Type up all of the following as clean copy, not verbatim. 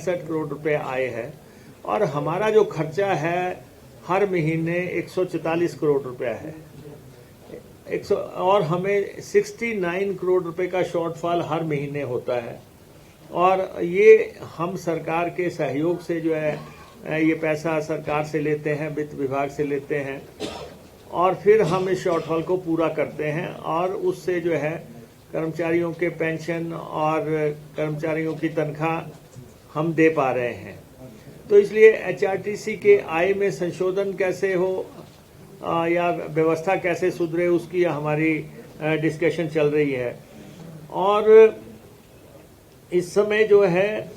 65 करोड़ रुपए आए है और हमारा जो खर्चा है हर महीने 144 करोड़ रुपया है। और हमें 69 करोड़ रुपए का शॉर्टफॉल हर महीने होता है और ये हम सरकार के सहयोग से जो है ये पैसा सरकार से लेते हैं, वित्त विभाग से लेते हैं और फिर हम इस शॉर्टफॉल को पूरा करते हैं और उससे जो है कर्मचारियों के पेंशन और कर्मचारियों की तनख्वाह हम दे पा रहे हैं। तो इसलिए एचआरटीसी के आय में संशोधन कैसे हो या व्यवस्था कैसे सुधरे उसकी हमारी डिस्कशन चल रही है। और इस समय जो है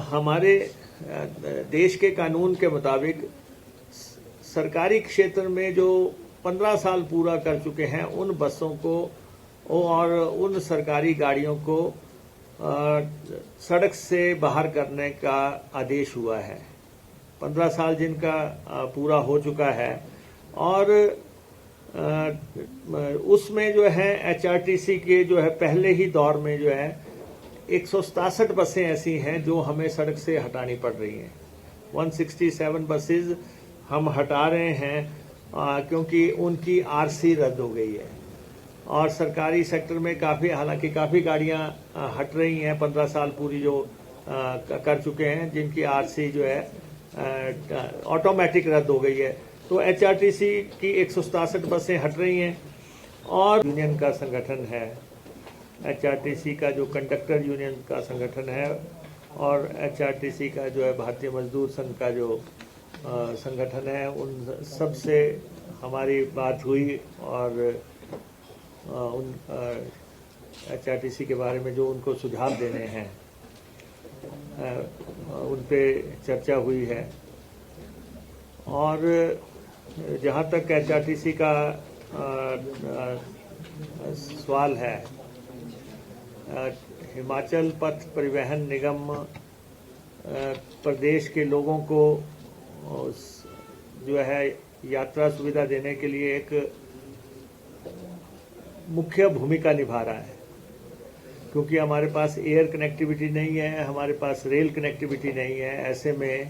हमारे देश के कानून के मुताबिक सरकारी क्षेत्र में जो 15 साल पूरा कर चुके हैं उन बसों को और उन सरकारी गाड़ियों को सड़क से बाहर करने का आदेश हुआ है। 15 साल जिनका पूरा हो चुका है और उसमें जो है एचआरटीसी के जो है पहले ही दौर में जो है 167 बसें ऐसी हैं जो हमें सड़क से हटानी पड़ रही हैं। 167 बसेज हम हटा रहे हैं क्योंकि उनकी आरसी रद्द हो गई है और सरकारी सेक्टर में हालांकि काफ़ी गाड़ियां हट रही हैं 15 साल पूरी जो कर चुके हैं जिनकी आरसी जो है ऑटोमेटिक रद्द हो गई है। तो एचआरटीसी की 167 बसें हट रही हैं और यूनियन का संगठन है, एचआरटीसी का जो कंडक्टर यूनियन का संगठन है और एचआरटीसी का जो है भारतीय मजदूर संघ का जो संगठन है उन सब से हमारी बात हुई और उन एचआरटीसी के बारे में जो उनको सुझाव देने हैं उन पे चर्चा हुई है। और जहाँ तक एचआरटीसी का सवाल है, हिमाचल पथ परिवहन निगम प्रदेश के लोगों को जो है यात्रा सुविधा देने के लिए एक मुख्य भूमिका निभा रहा है क्योंकि हमारे पास एयर कनेक्टिविटी नहीं है, हमारे पास रेल कनेक्टिविटी नहीं है। ऐसे में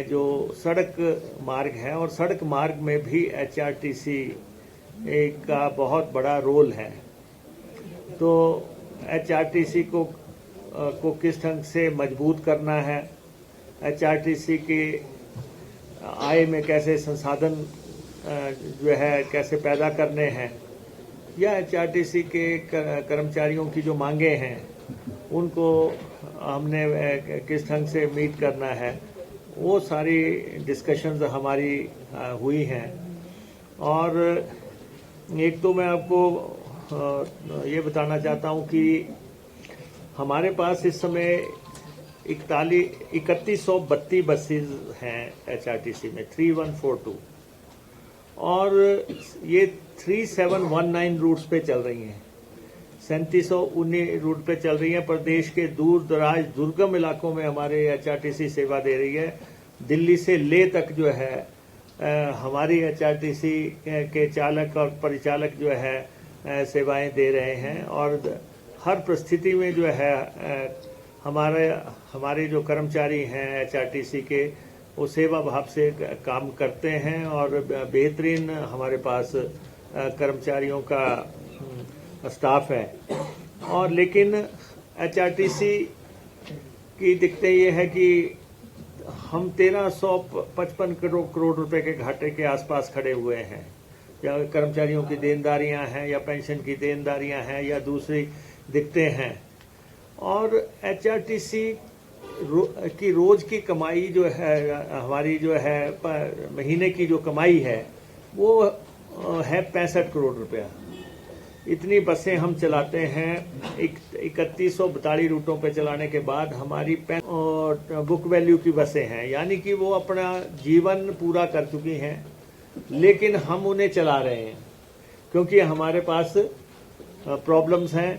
जो सड़क मार्ग है और सड़क मार्ग में भी एचआरटीसी का बहुत बड़ा रोल है। तो एचआरटीसी को किस ढंग से मजबूत करना है, एचआरटीसी के आय में कैसे संसाधन जो है कैसे पैदा करने हैं या एचआरटीसी के कर्मचारियों की जो मांगे हैं उनको हमने किस ढंग से मीट करना है, वो सारी डिस्कशंस हमारी हुई हैं। और एक तो मैं आपको ये बताना चाहता हूँ कि हमारे पास इस समय 3132 बसेज हैं एचआरटीसी में 3142 और ये 3719 रूट्स पे चल रही हैं, 3719 रूट पे चल रही हैं। प्रदेश के दूर दराज दुर्गम इलाकों में हमारे एचआरटीसी सेवा दे रही है। दिल्ली से ले तक जो है हमारी एचआरटीसी के चालक और परिचालक जो है सेवाएं दे रहे हैं और हर परिस्थिति में जो है हमारे जो कर्मचारी हैं एचआरटीसी के वो सेवा भाव से काम करते हैं और बेहतरीन हमारे पास कर्मचारियों का स्टाफ है। और लेकिन एचआरटीसी की दिक्कतें ये है कि हम 1355 करोड़ रुपए के घाटे के आसपास खड़े हुए हैं, या कर्मचारियों की देनदारियां हैं या पेंशन की देनदारियां हैं या दूसरी दिक्कतें हैं। और एचआरटीसी की रोज की कमाई जो है हमारी जो है महीने की जो कमाई है वो है 65 करोड़ रुपया। इतनी बसें हम चलाते हैं 3142 रूटों पे चलाने के बाद हमारी बुक वैल्यू की बसें हैं, यानी कि वो अपना जीवन पूरा कर चुकी हैं लेकिन हम उन्हें चला रहे हैं क्योंकि हमारे पास प्रॉब्लम्स हैं।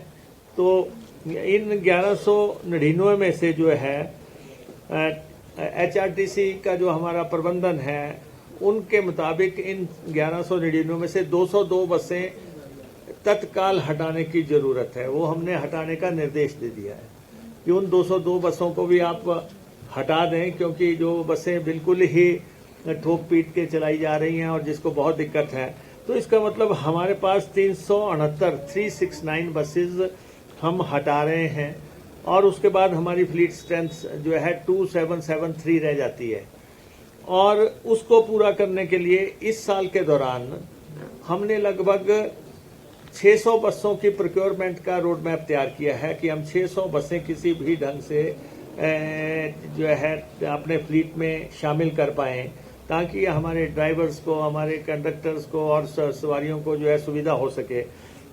तो इन 1199 में से जो है एचआरटीसी का जो हमारा प्रबंधन है उनके मुताबिक इन 1199 में से 202 बसें तत्काल हटाने की जरूरत है, वो हमने हटाने का निर्देश दे दिया है। कि उन 202 बसों को भी आप हटा दें, क्योंकि जो बसें बिल्कुल ही ठोक पीट के चलाई जा रही हैं और जिसको बहुत दिक्कत है। तो इसका मतलब हमारे पास 369 बसेज हम हटा रहे हैं और उसके बाद हमारी फ्लीट स्ट्रेंथ जो है 2773 रह जाती है। और उसको पूरा करने के लिए इस साल के दौरान हमने लगभग 600 बसों की प्रोक्योरमेंट का रोड मैप तैयार किया है कि हम 600 बसें किसी भी ढंग से जो है अपने फ्लीट में शामिल कर पाएं, ताकि हमारे ड्राइवर्स को, हमारे कंडक्टर्स को और सवारियों को जो है सुविधा हो सके।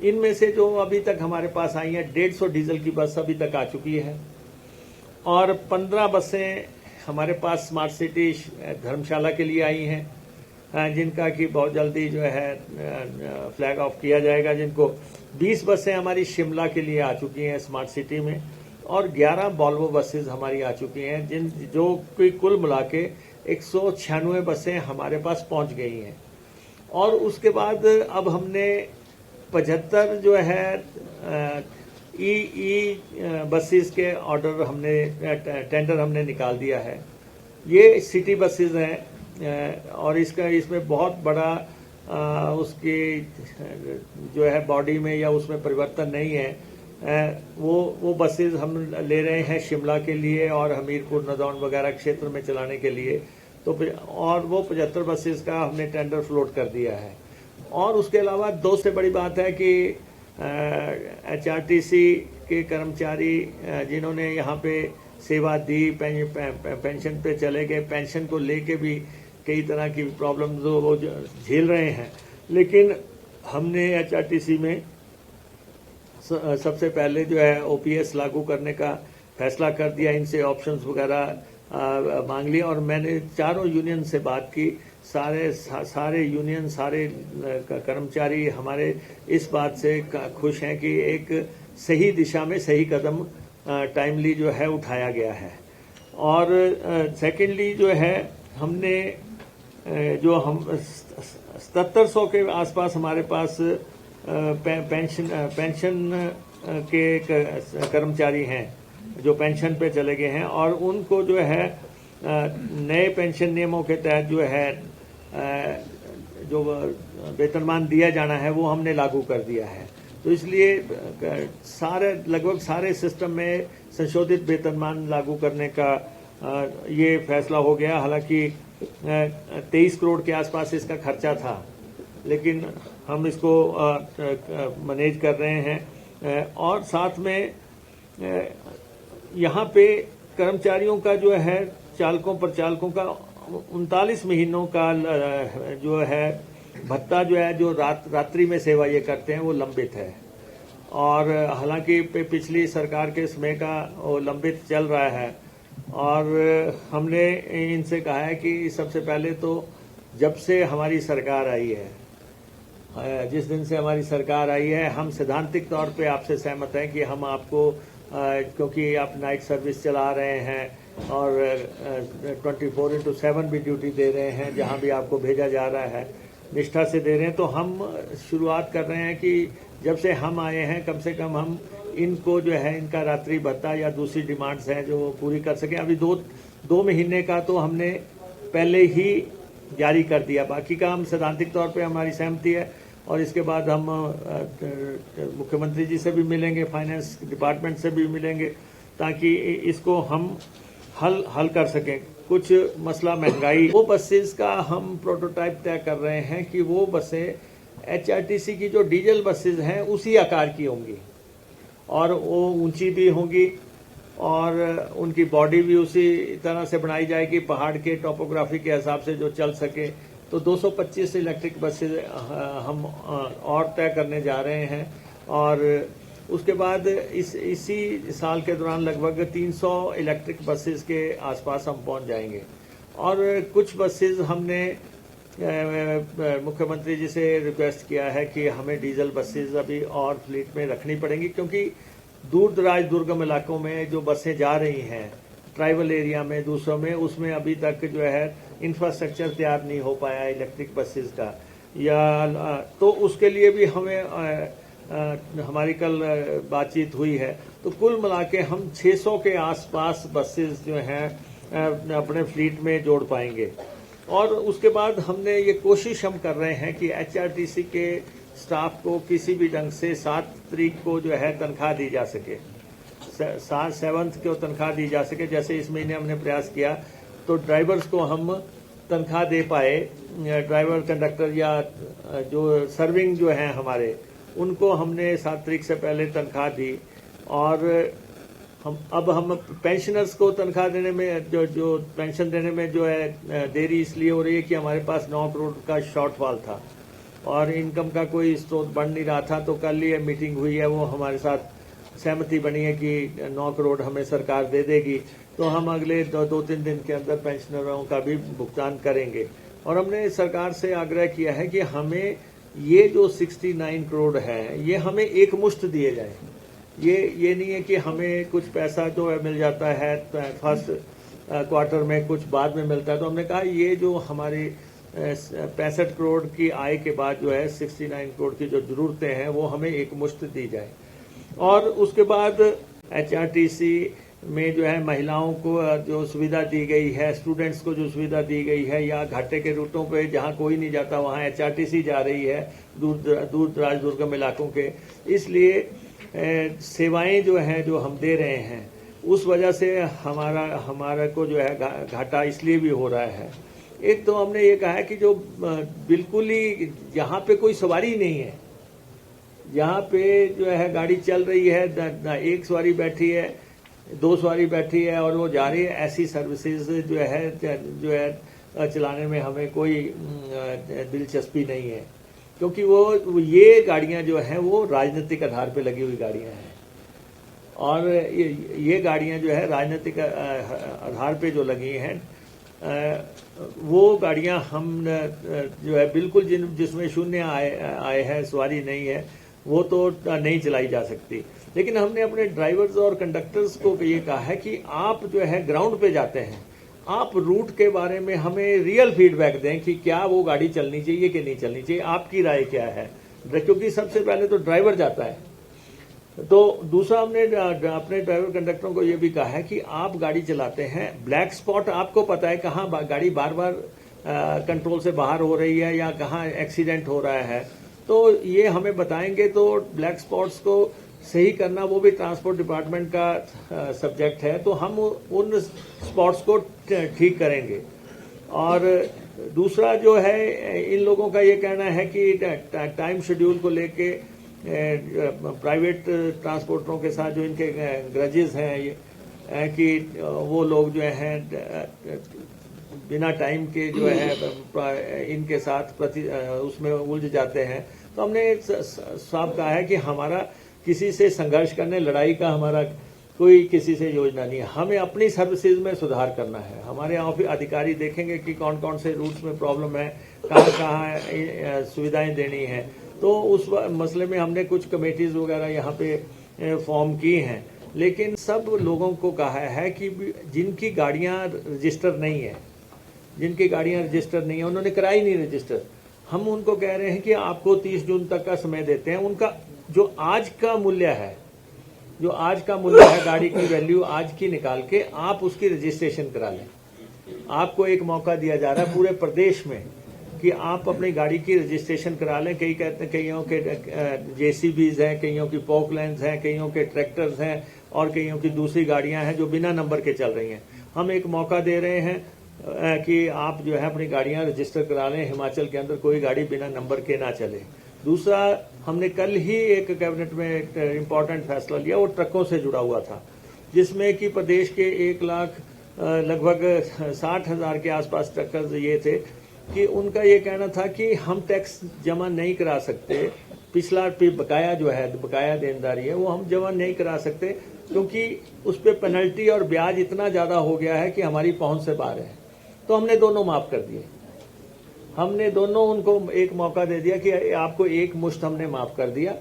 इनमें से जो अभी तक हमारे पास आई हैं 150 डीजल की बस अभी तक आ चुकी है और 15 बसें हमारे पास स्मार्ट सिटी धर्मशाला के लिए आई हैं, जिनका कि बहुत जल्दी जो है फ्लैग ऑफ किया जाएगा। जिनको 20 बसें हमारी शिमला के लिए आ चुकी हैं स्मार्ट सिटी में और 11 वॉल्वो बसेज हमारी आ चुकी हैं, जो कि कुल मिला के 196 बसें हमारे पास पहुंच गई हैं। और उसके बाद अब हमने 75 जो है ई बसेस के ऑर्डर टेंडर हमने निकाल दिया है। ये सिटी बसेस हैं और इसमें बहुत बड़ा उसकी जो है बॉडी में या उसमें परिवर्तन नहीं है। वो बसेस हम ले रहे हैं शिमला के लिए और हमीरपुर, नदौन वगैरह क्षेत्र में चलाने के लिए। तो और वो 75 बसेस का हमने टेंडर फ्लोट कर दिया है। और उसके अलावा दो से बड़ी बात है कि HRTC के कर्मचारी जिन्होंने यहाँ पे सेवा दी, पेंशन पे चले गए, पेंशन को लेके भी कई तरह की प्रॉब्लम वो झेल रहे हैं, लेकिन हमने HRTC में सबसे पहले जो है OPS लागू करने का फैसला कर दिया। इनसे ऑप्शंस वगैरह मांग लिए और मैंने चारों यूनियन से बात की। सारे यूनियन, सारे कर्मचारी हमारे इस बात से खुश हैं कि एक सही दिशा में सही कदम टाइमली जो है उठाया गया है। और सेकेंडली जो है हमने जो हम 7700 के आसपास हमारे पास पेंशन के कर्मचारी हैं जो पेंशन पे चले गए हैं और उनको जो है नए पेंशन नियमों के तहत जो है जो वेतनमान दिया जाना है वो हमने लागू कर दिया है। तो इसलिए लगभग सारे सिस्टम में संशोधित वेतनमान लागू करने का ये फैसला हो गया। हालांकि 23 करोड़ के आसपास इसका खर्चा था, लेकिन हम इसको मैनेज कर रहे हैं। और साथ में यहाँ पे कर्मचारियों का जो है चालकों का 39 महीनों का जो है भत्ता जो है जो रात्रि में सेवा ये करते हैं वो लंबित है। और हालांकि पिछली सरकार के समय का वो लंबित चल रहा है और हमने इनसे कहा है कि सबसे पहले तो जब से हमारी सरकार आई है, जिस दिन से हमारी सरकार आई है, हम सैद्धांतिक तौर पे आपसे सहमत हैं कि हम आपको क्योंकि आप नाइट सर्विस चला रहे हैं और 24/7 भी ड्यूटी दे रहे हैं, जहां भी आपको भेजा जा रहा है निष्ठा से दे रहे हैं। तो हम शुरुआत कर रहे हैं कि जब से हम आए हैं कम से कम हम इनको जो है इनका रात्रि भत्ता या दूसरी डिमांड्स हैं जो पूरी कर सकें। अभी दो महीने का तो हमने पहले ही जारी कर दिया, बाकी का हम सैद्धांतिक तौर पे हमारी सहमति है और इसके बाद हम मुख्यमंत्री जी से भी मिलेंगे, फाइनेंस डिपार्टमेंट से भी मिलेंगे, ताकि इसको हम हल कर सकें। कुछ मसला महंगाई, वो बसेस का हम प्रोटोटाइप तय कर रहे हैं कि वो बसें HRTC की जो डीजल बसेस हैं उसी आकार की होंगी और वो ऊंची भी होंगी और उनकी बॉडी भी उसी तरह से बनाई जाएगी पहाड़ के टोपोग्राफी के हिसाब से जो चल सके। तो 225 इलेक्ट्रिक बसेज हम और तय करने जा रहे हैं और उसके बाद इसी साल के दौरान लगभग 300 इलेक्ट्रिक बसेस के आसपास हम पहुंच जाएंगे। और कुछ बसेस हमने मुख्यमंत्री जी से रिक्वेस्ट किया है कि हमें डीजल बसेस अभी और फ्लीट में रखनी पड़ेंगी, क्योंकि दूर दराज दुर्गम इलाकों में जो बसें जा रही हैं, ट्राइबल एरिया में, दूसरों में, उसमें अभी तक जो है इंफ्रास्ट्रक्चर तैयार नहीं हो पाया इलेक्ट्रिक बसेस का, या तो उसके लिए भी हमें हमारी कल बातचीत हुई है तो कुल मिला के हम 600 के आसपास बसेस जो हैं अपने फ्लीट में जोड़ पाएंगे। और उसके बाद हमने ये कोशिश हम कर रहे हैं कि HRTC के स्टाफ को किसी भी ढंग से 7 तारीख को जो है तनख्वाह दी जा सके, 7 को तनख्वाह दी जा सके। जैसे इस महीने हमने प्रयास किया तो ड्राइवर्स को हम तनख्वाह दे पाए, ड्राइवर कंडक्टर या जो सर्विंग जो हैं हमारे, उनको हमने 7 तारीख से पहले तनख्वाह दी। और हम पेंशनर्स को तनख्वाह देने में जो पेंशन देने में जो है देरी इसलिए हो रही है कि हमारे पास 9 करोड़ का शॉर्टफॉल था और इनकम का कोई स्रोत बन नहीं रहा था। तो कल ये मीटिंग हुई है, वो हमारे साथ सहमति बनी है कि 9 करोड़ हमें सरकार दे देगी, तो हम अगले 2-3 दिन के अंदर पेंशनरों का भी भुगतान करेंगे। और हमने सरकार से आग्रह किया है कि हमें ये जो 69 करोड़ है ये हमें एक मुश्त दिए जाए। ये नहीं है कि हमें कुछ पैसा जो है मिल जाता है फर्स्ट क्वार्टर में, कुछ बाद में मिलता है। तो हमने कहा ये जो हमारी 65 करोड़ की आय के बाद जो है 69 करोड़ की जो जरूरतें हैं वो हमें एक मुश्त दी जाए। और उसके बाद HRTC में जो है महिलाओं को जो सुविधा दी गई है, स्टूडेंट्स को जो सुविधा दी गई है, या घाटे के रूटों पे जहाँ कोई नहीं जाता वहाँ HRTC जा रही है, दूर दराज दुर्गम इलाकों के। इसलिए सेवाएं जो हैं जो हम दे रहे हैं उस वजह से हमारा को जो है घाटा इसलिए भी हो रहा है। एक तो हमने ये कहा है कि जो बिल्कुल ही जहाँ पे कोई सवारी नहीं है, जहाँ पे जो है गाड़ी चल रही है, एक सवारी बैठी है, 2 सवारी बैठी है और वो जा रही है, ऐसी सर्विसेज जो है चलाने में हमें कोई दिलचस्पी नहीं है। क्योंकि वो ये गाड़ियां जो हैं वो राजनीतिक आधार पे लगी हुई गाड़ियां हैं और ये गाड़ियां जो है राजनीतिक आधार पे जो लगी हैं वो गाड़ियां हम जो है बिल्कुल जिसमें शून्य आय है, सवारी नहीं है, वो तो नहीं चलाई जा सकती। लेकिन हमने अपने ड्राइवर्स और कंडक्टर्स को ये कहा है कि आप जो है ग्राउंड पे जाते हैं, आप रूट के बारे में हमें रियल फीडबैक दें कि क्या वो गाड़ी चलनी चाहिए कि नहीं चलनी चाहिए, आपकी राय क्या है। क्योंकि सबसे पहले तो ड्राइवर जाता है। तो दूसरा हमने अपने ड्राइवर कंडक्टरों को ये भी कहा है कि आप गाड़ी चलाते हैं, ब्लैक स्पॉट आपको पता है कहाँ गाड़ी बार बार कंट्रोल से बाहर हो रही है या कहाँ एक्सीडेंट हो रहा है, तो ये हमें बताएंगे। तो ब्लैक स्पॉट्स को सही करना वो भी ट्रांसपोर्ट डिपार्टमेंट का सब्जेक्ट है, तो हम उन स्पॉट्स को ठीक करेंगे। और दूसरा जो है इन लोगों का ये कहना है कि टाइम शेड्यूल को लेके प्राइवेट ट्रांसपोर्टरों के साथ जो इनके ग्रजेस हैं ये कि वो लोग जो हैं बिना टाइम के जो है इनके साथ उसमें उलझ जाते हैं। तो हमने साफ कहा है कि हमारा किसी से संघर्ष करने, लड़ाई का हमारा कोई किसी से योजना नहीं है। हमें अपनी सर्विसेज में सुधार करना है। हमारे ऑफिस अधिकारी देखेंगे कि कौन कौन से रूट्स में प्रॉब्लम है, कहाँ कहाँ सुविधाएं देनी है। तो उस मसले में हमने कुछ कमेटीज वगैरह यहाँ पे फॉर्म की हैं। लेकिन सब लोगों को कहा है कि जिनकी गाड़ियाँ रजिस्टर नहीं है, उन्होंने कराई नहीं रजिस्टर, हम उनको कह रहे हैं कि आपको 30 जून तक का समय देते हैं। उनका जो आज का मूल्य है गाड़ी की वैल्यू आज की निकाल के आप उसकी रजिस्ट्रेशन करा लें। आपको एक मौका दिया जा रहा है पूरे प्रदेश में कि आप अपनी गाड़ी की रजिस्ट्रेशन करा लें। कईयों के JCBs हैं, कईयों की पोकलैंड्स हैं, कईयों के ट्रैक्टर्स हैं और कईयों की दूसरी गाड़ियां हैं जो बिना नंबर के चल रही हैं। हम एक मौका दे रहे हैं कि आप जो है अपनी गाड़ियां रजिस्टर करा लें। हिमाचल के अंदर कोई गाड़ी बिना नंबर के ना चले। दूसरा, हमने कल ही एक कैबिनेट में एक इम्पोर्टेंट फैसला लिया, वो ट्रकों से जुड़ा हुआ था, जिसमें कि प्रदेश के 1 लाख लगभग 60,000 के आसपास ट्रकर्स ये थे कि उनका ये कहना था कि हम टैक्स जमा नहीं करा सकते। पिछला बकाया जो है, बकाया देनदारी है, वो हम जमा नहीं करा सकते क्योंकि उस पर पेनल्टी और ब्याज इतना ज्यादा हो गया है कि हमारी पहुंच से बाहर है। तो हमने दोनों माफ कर दिए। हमने दोनों उनको एक मौका दे दिया कि आपको एक मुश्त हमने माफ कर दिया।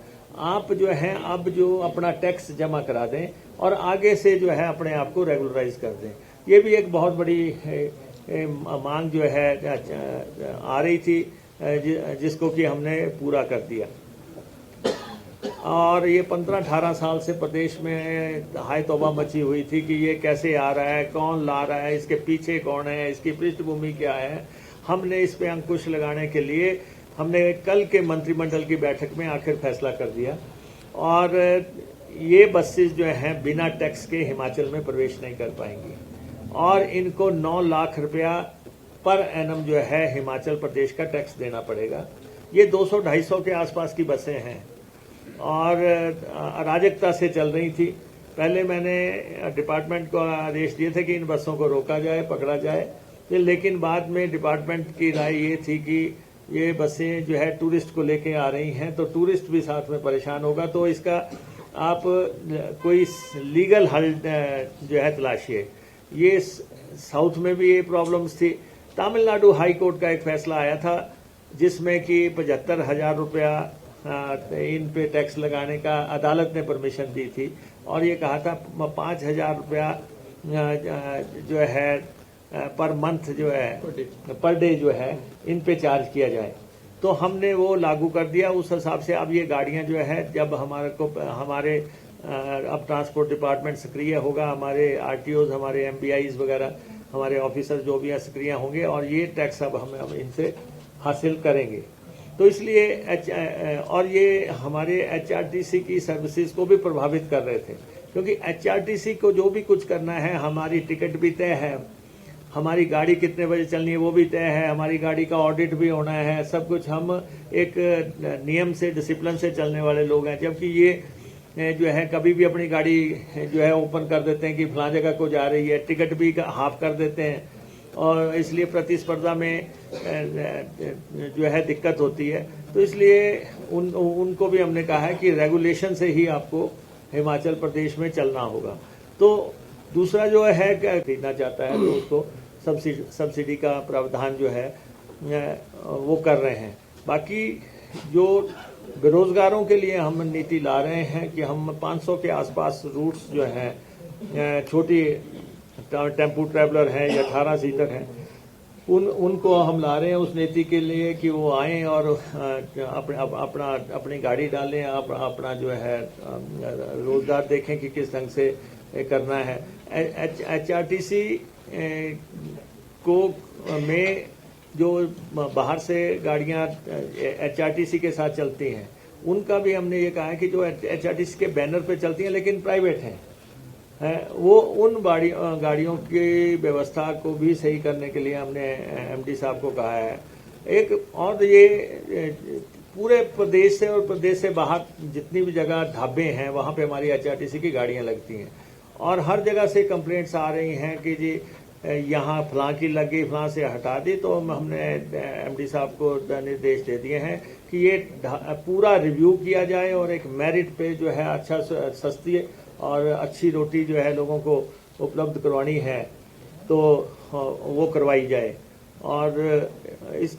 आप जो है अब जो अपना टैक्स जमा करा दें और आगे से जो है अपने आप को रेगुलराइज कर दें। ये भी एक बहुत बड़ी मांग जो है आ रही थी, जिसको कि हमने पूरा कर दिया। और ये 15-18 साल से प्रदेश में हाय तौबा मची हुई थी कि ये कैसे आ रहा है, कौन ला रहा है, इसके पीछे कौन है, इसकी पृष्ठभूमि क्या है। हमने इस पे अंकुश लगाने के लिए हमने कल के मंत्रिमंडल की बैठक में आखिर फैसला कर दिया और ये बसेस जो हैं बिना टैक्स के हिमाचल में प्रवेश नहीं कर पाएंगी और इनको 9 लाख रुपया पर एनम जो है हिमाचल प्रदेश का टैक्स देना पड़ेगा। ये 200-250 के आसपास की बसें हैं और अराजकता से चल रही थी। पहले मैंने डिपार्टमेंट को आदेश दिए थे कि इन बसों को रोका जाए, पकड़ा जाए, लेकिन बाद में डिपार्टमेंट की राय ये थी कि ये बसें जो है टूरिस्ट को लेके आ रही हैं तो टूरिस्ट भी साथ में परेशान होगा, तो इसका आप कोई लीगल हल जो है तलाशिए। ये साउथ में भी ये प्रॉब्लम्स थी। तमिलनाडु हाई कोर्ट का एक फैसला आया था जिसमें कि 75,000 रुपया इन पे टैक्स लगाने का अदालत ने परमिशन दी थी और ये कहा था 5,000 रुपया जो है पर मंथ जो है पर डे जो है इन पे चार्ज किया जाए। तो हमने वो लागू कर दिया। उस हिसाब से अब ये गाड़ियां जो है जब हमारे अब ट्रांसपोर्ट डिपार्टमेंट सक्रिय होगा, हमारे आरटीओज, हमारे एमबीआईज वगैरह, हमारे ऑफिसर जो भी सक्रिय होंगे और ये टैक्स अब हम इनसे हासिल करेंगे। तो इसलिए और ये हमारे एचआरटीसी की सर्विसेज को भी प्रभावित कर रहे थे क्योंकि एचआरटीसी को जो भी कुछ करना है, हमारी टिकट भी तय है, हमारी गाड़ी कितने बजे चलनी है वो भी तय है, हमारी गाड़ी का ऑडिट भी होना है, सब कुछ। हम एक नियम से, डिसिप्लिन से चलने वाले लोग हैं, जबकि ये जो है कभी भी अपनी गाड़ी जो है ओपन कर देते हैं कि फलां जगह को जा रही है, टिकट भी हाफ कर देते हैं और इसलिए प्रतिस्पर्धा में जो है दिक्कत होती है। तो इसलिए उनको भी हमने कहा है कि रेगुलेशन से ही आपको हिमाचल प्रदेश में चलना होगा। तो दूसरा जो है खरीदना चाहता है तो उसको सब्सिडी का प्रावधान जो है वो कर रहे हैं। बाकी जो बेरोजगारों के लिए हम नीति ला रहे हैं कि हम 500 के आसपास रूट्स जो हैं, छोटी टेम्पू ट्रैवलर हैं या 18 सीटर हैं, उनको हम ला रहे हैं उस नीति के लिए कि वो आएं और अपनी गाड़ी डालें, अपना जो है रोजगार देखें कि किस ढंग से करना है। एचआरटीसी को में जो बाहर से गाड़ियां एचआरटीसी के साथ चलती हैं उनका भी हमने ये कहा है कि जो एचआरटीसी के बैनर पे चलती हैं लेकिन प्राइवेट हैं, वो उन गाड़ियों की व्यवस्था को भी सही करने के लिए हमने एमडी साहब को कहा है। एक और ये पूरे प्रदेश से और प्रदेश से बाहर जितनी भी जगह ढाबे हैं वहां पे हमारी एचआरटीसी की गाड़ियां लगती हैं और हर जगह से कंप्लेंट्स आ रही हैं कि जी यहाँ फलां की लग गई, फलां से हटा दी। तो हमने एमडी साहब को निर्देश दे दिए हैं कि ये पूरा रिव्यू किया जाए और एक मेरिट पे जो है अच्छा सस्ती और अच्छी रोटी जो है लोगों को उपलब्ध करवानी है तो वो करवाई जाए। और इस